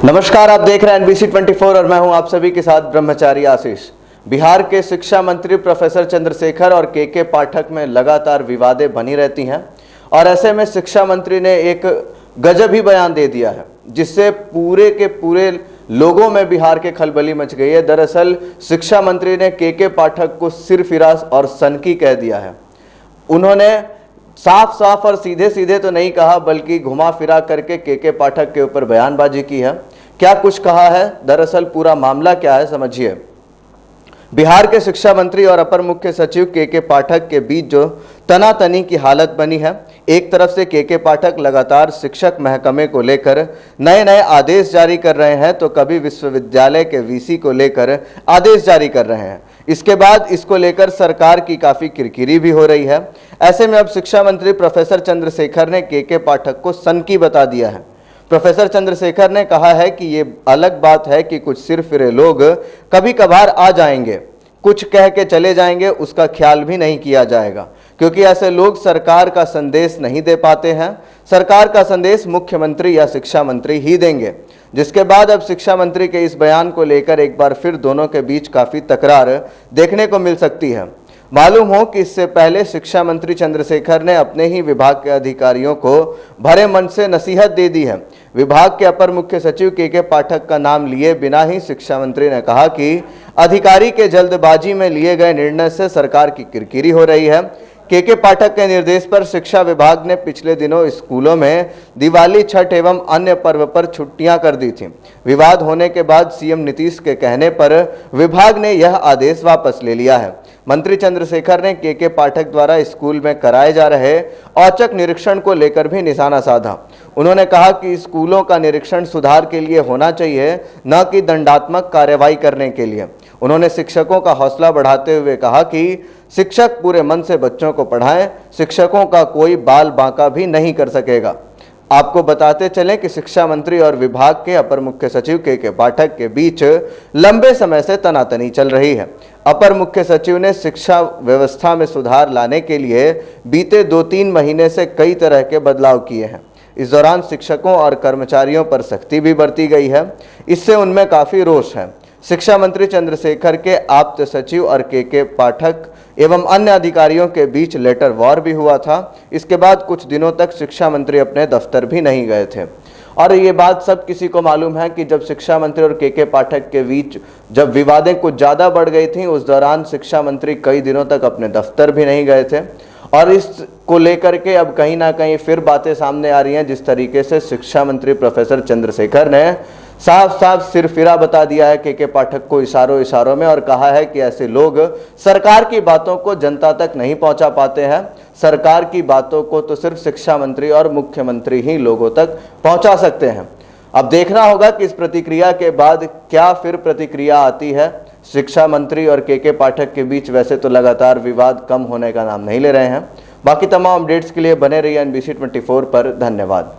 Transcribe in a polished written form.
नमस्कार, आप देख रहे हैं NBC 24 और मैं हूं आप सभी के साथ ब्रह्मचारी आशीष। बिहार के शिक्षा मंत्री प्रोफेसर चंद्रशेखर और के पाठक में लगातार विवादें बनी रहती हैं और ऐसे में शिक्षा मंत्री ने एक गजब ही बयान दे दिया है जिससे पूरे के पूरे लोगों में बिहार के खलबली मच गई है। दरअसल शिक्षा मंत्री ने के पाठक को सिरफिराज और सनकी कह दिया है। उन्होंने साफ साफ और सीधे सीधे तो नहीं कहा बल्कि घुमा फिरा करके के पाठक के ऊपर बयानबाजी की है। क्या कुछ कहा है, दरअसल पूरा मामला क्या है, समझिए। बिहार के शिक्षा मंत्री और अपर मुख्य सचिव के पाठक के बीच जो तनातनी की हालत बनी है, एक तरफ से के पाठक लगातार शिक्षक महकमे को लेकर नए नए आदेश जारी कर रहे हैं तो कभी विश्वविद्यालय के वीसी को लेकर आदेश जारी कर रहे हैं। इसके बाद इसको लेकर सरकार की काफ़ी किरकिरी भी हो रही है। ऐसे में अब शिक्षा मंत्री प्रोफेसर चंद्रशेखर ने के पाठक को सनकी बता दिया है। प्रोफेसर चंद्रशेखर ने कहा है कि ये अलग बात है कि कुछ सिरफिरे लोग कभी कभार आ जाएंगे, कुछ कह के चले जाएंगे, उसका ख्याल भी नहीं किया जाएगा क्योंकि ऐसे लोग सरकार का संदेश नहीं दे पाते हैं। सरकार का संदेश मुख्यमंत्री या शिक्षा मंत्री ही देंगे। जिसके बाद अब शिक्षा मंत्री के इस बयान को लेकर एक बार फिर दोनों के बीच काफ़ी तकरार देखने को मिल सकती है। मालूम हो कि इससे पहले शिक्षा मंत्री चंद्रशेखर ने अपने ही विभाग के अधिकारियों को भरे मन से नसीहत दे दी है। विभाग के अपर मुख्य सचिव के पाठक का नाम लिए बिना ही शिक्षा मंत्री ने कहा कि अधिकारी के जल्दबाजी में लिए गए निर्णय से सरकार की किरकिरी हो रही है। के पाठक के निर्देश पर शिक्षा विभाग ने पिछले दिनों स्कूलों में दिवाली, छठ एवं अन्य पर्व पर छुट्टियां कर दी थी। विवाद होने के बाद सीएम नीतीश के कहने पर विभाग ने यह आदेश वापस ले लिया है। मंत्री चंद्रशेखर ने के पाठक द्वारा स्कूल में कराए जा रहे औचक निरीक्षण को लेकर भी निशाना साधा। उन्होंने कहा कि स्कूलों का निरीक्षण सुधार के लिए होना चाहिए, न कि दंडात्मक कार्रवाई करने के लिए। उन्होंने शिक्षकों का हौसला बढ़ाते हुए कहा कि शिक्षक पूरे मन से बच्चों को पढ़ाएं, शिक्षकों का कोई बाल बांका भी नहीं कर सकेगा। आपको बताते चलें कि शिक्षा मंत्री और विभाग के अपर मुख्य सचिव के पाठक के बीच लंबे समय से तनातनी चल रही है। अपर मुख्य सचिव ने शिक्षा व्यवस्था में सुधार लाने के लिए बीते 2-3 महीने से कई तरह के बदलाव किए हैं। इस दौरान शिक्षकों और कर्मचारियों पर सख्ती भी बरती गई है। इससे उनमें काफ़ी रोष है। शिक्षा मंत्री चंद्रशेखर के आप्त सचिव और के पाठक एवं अन्य अधिकारियों के बीच लेटर वॉर भी हुआ था। इसके बाद कुछ दिनों तक शिक्षा मंत्री अपने दफ्तर भी नहीं गए थे और ये बात सब किसी को मालूम है कि जब शिक्षा मंत्री और के पाठक के बीच जब विवादें कुछ ज़्यादा बढ़ गई थी, उस दौरान शिक्षा मंत्री कई दिनों तक अपने दफ्तर भी नहीं गए थे और इसको लेकर के अब कहीं ना कहीं फिर बातें सामने आ रही हैं। जिस तरीके से शिक्षा मंत्री प्रोफेसर चंद्रशेखर ने साफ साफ सिरफिरा बता दिया है के पाठक को इशारों में और कहा है कि ऐसे लोग सरकार की बातों को जनता तक नहीं पहुंचा पाते हैं। सरकार की बातों को तो सिर्फ शिक्षा मंत्री और मुख्यमंत्री ही लोगों तक पहुंचा सकते हैं। अब देखना होगा कि इस प्रतिक्रिया के बाद क्या फिर प्रतिक्रिया आती है। शिक्षा मंत्री और के पाठक के बीच वैसे तो लगातार विवाद कम होने का नाम नहीं ले रहे हैं। बाकी तमाम अपडेट्स के लिए बने रहिए NBC 24 पर। धन्यवाद।